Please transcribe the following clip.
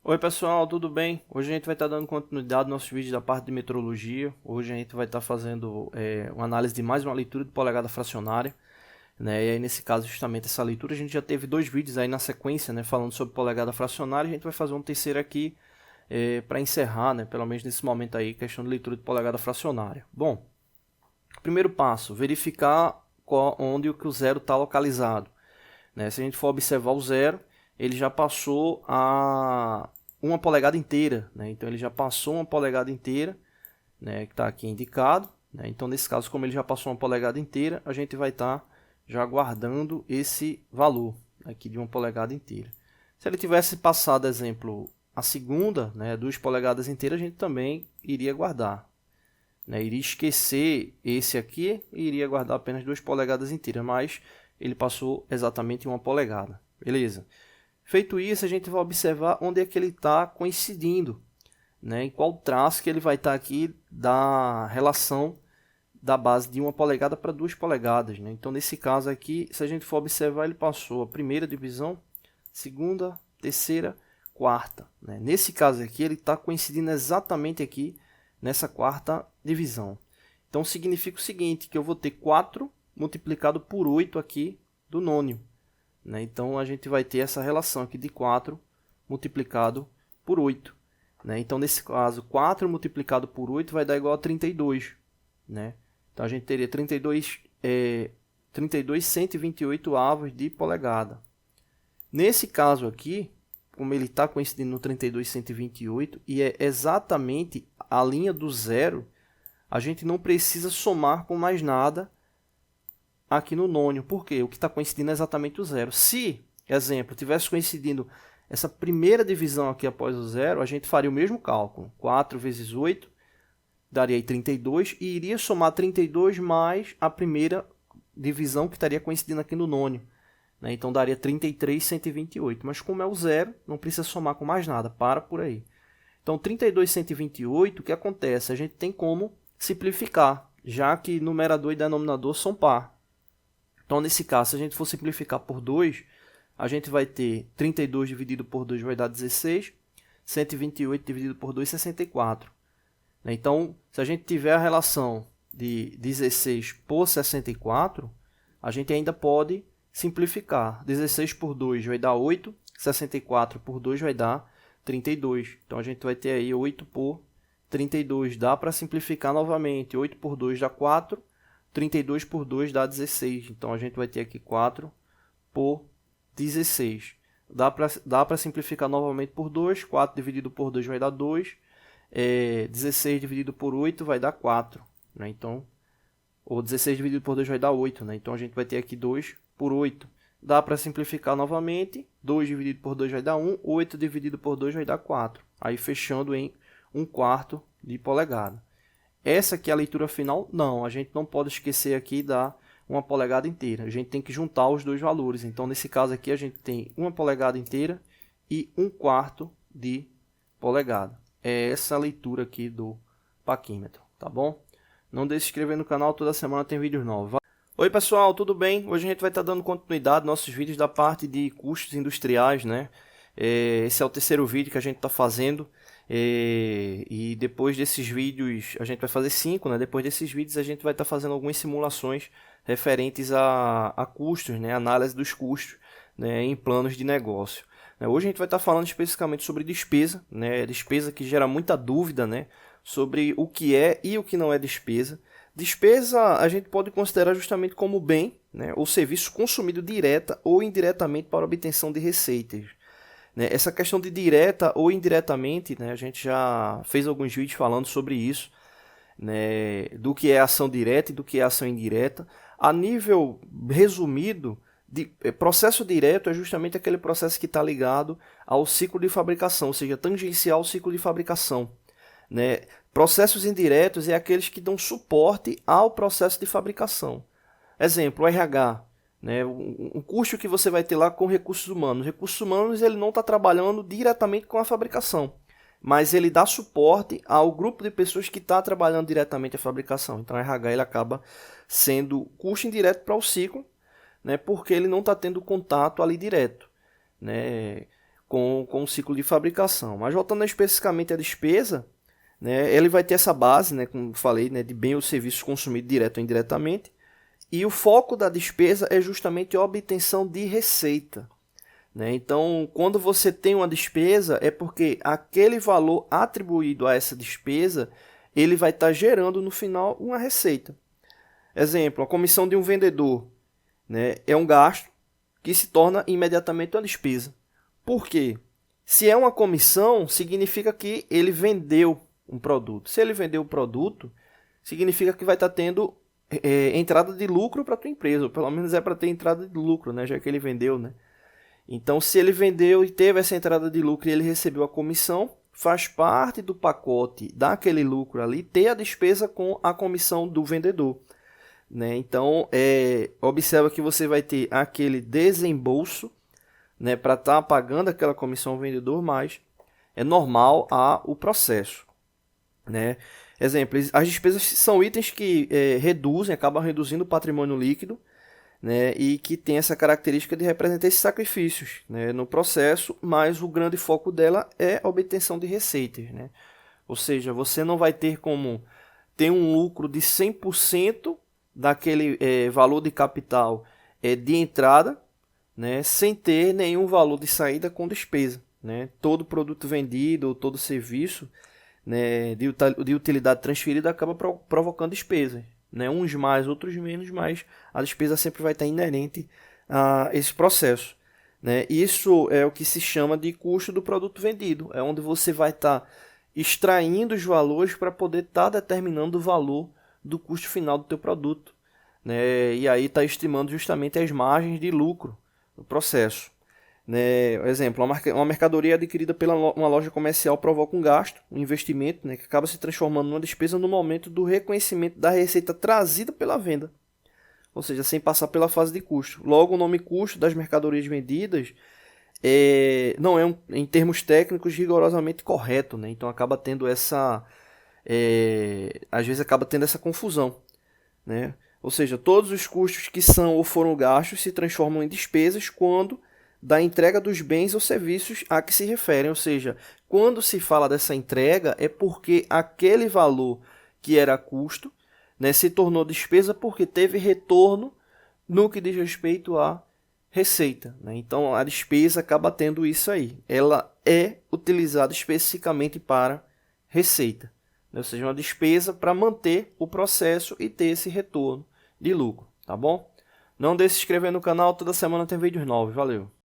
Oi pessoal, tudo bem? Hoje a gente vai estar dando continuidade aos nossos vídeos da parte de metrologia. Hoje a gente vai estar fazendo uma análise de mais uma leitura de polegada fracionária, né? E aí nesse caso justamente essa leitura a gente já teve dois vídeos aí na sequência, né, falando sobre polegada fracionária. A gente vai fazer um terceiro aqui para encerrar, né, pelo menos nesse momento aí, questão de leitura de polegada fracionária. Bom, primeiro passo, verificar onde o zero está localizado, né? Se a gente for observar o zero, ele já passou a uma polegada inteira, né? Então ele já passou uma polegada inteira, né, que está aqui indicado, né? Então nesse caso, como ele já passou uma polegada inteira, a gente vai estar já guardando esse valor aqui de uma polegada inteira. Se ele tivesse passado, exemplo, a segunda, né, 2 polegadas inteiras, a gente também iria guardar, né? Iria esquecer esse aqui e iria guardar apenas 2 polegadas inteiras, mas ele passou exatamente uma polegada, beleza? Feito isso, a gente vai observar onde é que ele está coincidindo, né? Em qual traço que ele vai estar aqui da relação da base de 1 polegada para 2 polegadas, né? Então, nesse caso aqui, se a gente for observar, ele passou a primeira divisão, segunda, terceira, quarta, né? Nesse caso aqui, ele está coincidindo exatamente aqui nessa quarta divisão. Então, significa o seguinte, que eu vou ter 4 multiplicado por 8 aqui do nônio, né? Então, a gente vai ter essa relação aqui de 4 multiplicado por 8. Né? Então, nesse caso, 4 multiplicado por 8 vai dar igual a 32. Né? Então, a gente teria 32 128 avos de polegada. Nesse caso aqui, como ele está coincidindo no 32 128 e é exatamente a linha do zero, a gente não precisa somar com mais nada aqui no nônio. Por quê? O que está coincidindo é exatamente o zero. Se, exemplo, tivesse coincidindo essa primeira divisão aqui após o zero, a gente faria o mesmo cálculo. 4 vezes 8 daria aí 32 e iria somar 32 mais a primeira divisão que estaria coincidindo aqui no nônio, né? Então daria 33 128. Mas como é o zero, não precisa somar com mais nada, para por aí. Então 32 128, o que acontece? A gente tem como simplificar, já que numerador e denominador são par. Então nesse caso, se a gente for simplificar por 2, a gente vai ter 32 dividido por 2 vai dar 16, 128 dividido por 2, 64. Então, se a gente tiver a relação de 16 por 64, a gente ainda pode simplificar. 16 por 2 vai dar 8, 64 por 2 vai dar 32. Então, a gente vai ter aí 8 por 32. Dá para simplificar novamente. 8 por 2 dá 4, 32 por 2 dá 16. Então, a gente vai ter aqui 4 por 16. Dá para simplificar novamente por 2. 4 dividido por 2 vai dar 2. 16 dividido por 8 vai dar 4. Né? Então, ou 16 dividido por 2 vai dar 8. Né? Então, a gente vai ter aqui 2 por 8. Dá para simplificar novamente. 2 dividido por 2 vai dar 1. 8 dividido por 2 vai dar 4. Aí, fechando em 1/4 de polegada. Essa aqui é a leitura final? Não, a gente não pode esquecer aqui da 1 polegada inteira. A gente tem que juntar os dois valores. Então, nesse caso aqui, a gente tem 1 polegada inteira e 1/4 de polegada. É essa a leitura aqui do paquímetro, tá bom? Não deixe de se inscrever no canal, toda semana tem vídeos novos. Oi pessoal, tudo bem? Hoje a gente vai estar dando continuidade aos nossos vídeos da parte de custos industriais, né? Esse é o terceiro vídeo que a gente está fazendo. E depois desses vídeos, a gente vai fazer 5, né? Depois desses vídeos a gente vai estar fazendo algumas simulações referentes a custos, né? Análise dos custos, né? Em planos de negócio. Hoje a gente vai estar falando especificamente sobre despesa, né? Despesa que gera muita dúvida, né? Sobre o que é e o que não é despesa. Despesa a gente pode considerar justamente como bem, né? Ou serviço consumido direta ou indiretamente para obtenção de receitas. Essa questão de direta ou indiretamente, né, a gente já fez alguns vídeos falando sobre isso, né, do que é ação direta e do que é ação indireta. A nível resumido, processo direto é justamente aquele processo que está ligado ao ciclo de fabricação, ou seja, tangencial ao ciclo de fabricação. Né? Processos indiretos é aqueles que dão suporte ao processo de fabricação. Exemplo, o RH. Né, um custo que você vai ter lá com recursos humanos. Recursos humanos ele não está trabalhando diretamente com a fabricação, mas ele dá suporte ao grupo de pessoas que está trabalhando diretamente a fabricação. Então, o RH ele acaba sendo custo indireto para o ciclo, né, porque ele não está tendo contato ali direto. Né. com o ciclo de fabricação. Mas voltando especificamente à despesa, né, ele vai ter essa base, né, como falei, né, de bem ou serviços consumidos direto ou indiretamente, e o foco da despesa é justamente a obtenção de receita. Né? Então, quando você tem uma despesa, é porque aquele valor atribuído a essa despesa, ele vai estar gerando no final uma receita. Exemplo, a comissão de um vendedor, né, é um gasto que se torna imediatamente uma despesa. Por quê? Se é uma comissão, significa que ele vendeu um produto. Se ele vendeu o produto, significa que vai estar tendo entrada de lucro para a tua empresa, ou pelo menos é para ter entrada de lucro, né, já que ele vendeu, né? Então, se ele vendeu e teve essa entrada de lucro e ele recebeu a comissão, faz parte do pacote daquele lucro ali ter a despesa com a comissão do vendedor. Né? Então, observa que você vai ter aquele desembolso, né, para estar pagando aquela comissão ao vendedor, mas é normal o processo. Né? Exemplo, as despesas são itens que acabam reduzindo o patrimônio líquido, né, e que tem essa característica de representar esses sacrifícios, né, no processo, mas o grande foco dela é a obtenção de receitas. Né? Ou seja, você não vai ter como ter um lucro de 100% daquele valor de capital de entrada, né, sem ter nenhum valor de saída com despesa. Né? Todo produto vendido, todo serviço, né, de utilidade transferida acaba provocando despesas. Né? Uns mais, outros menos, mas a despesa sempre vai estar inerente a esse processo. Né? Isso é o que se chama de custo do produto vendido. É onde você vai estar extraindo os valores para poder estar determinando o valor do custo final do teu produto. Né? E aí está estimando justamente as margens de lucro do processo. Né? Exemplo, uma mercadoria adquirida pela uma loja comercial provoca um gasto, um investimento, né, que acaba se transformando numa despesa no momento do reconhecimento da receita trazida pela venda, ou seja, sem passar pela fase de custo. Logo, o nome custo das mercadorias vendidas não é, em termos técnicos, rigorosamente correto. Né? Então acaba tendo às vezes acaba tendo essa confusão. Né? Ou seja, todos os custos que são ou foram gastos se transformam em despesas quando da entrega dos bens ou serviços a que se referem. Ou seja, quando se fala dessa entrega é porque aquele valor que era custo, né, se tornou despesa porque teve retorno no que diz respeito à receita. Né? Então a despesa acaba tendo isso aí. Ela é utilizada especificamente para receita. Né? Ou seja, uma despesa para manter o processo e ter esse retorno de lucro. Tá bom? Não deixe de se inscrever no canal, toda semana tem vídeos novos. Valeu!